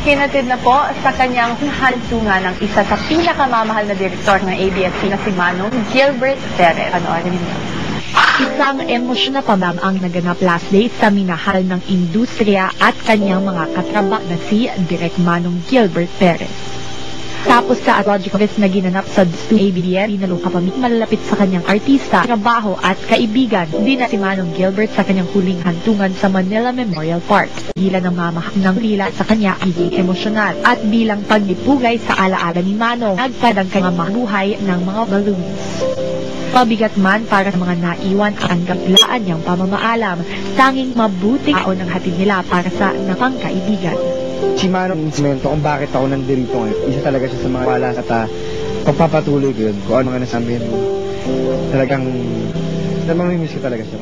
Hinatid na po sa kanyang hantungan ng isa sa pinakamamahal na direktor ng ABS-C na si Manong Gilbert Perez. Panoorin niyo. Isang emosyon na pamam ang naganap last day sa minahal ng industriya at kanyang mga katrabak na si Direk Manong Gilbert Perez. Tapos sa Project na ginanap sa ABS, pinalukapamit malalapit sa kanyang artista, trabaho at kaibigan. Di na si Manong Gilbert sa kanyang huling hantungan sa Manila Memorial Park. Gila ng mamahak ng lila sa kanya higing emosyonal at bilang pagnipugay sa alaala ni Manong, nagpadang kanyang mabuhay ng mga balloons. Pabigat man para sa mga naiwan ang gablaan niyang pamamaalam, tanging mabuting taon ang hatid nila para sa napangkaibigan. Si Manong instrumento kung bakit ako nandito ngayon. Isa talaga siya sa mga wala at pagpapatuloy ko yun. Kung ano nga nasabihin mo. Talagang, namamimiss ko talaga siya.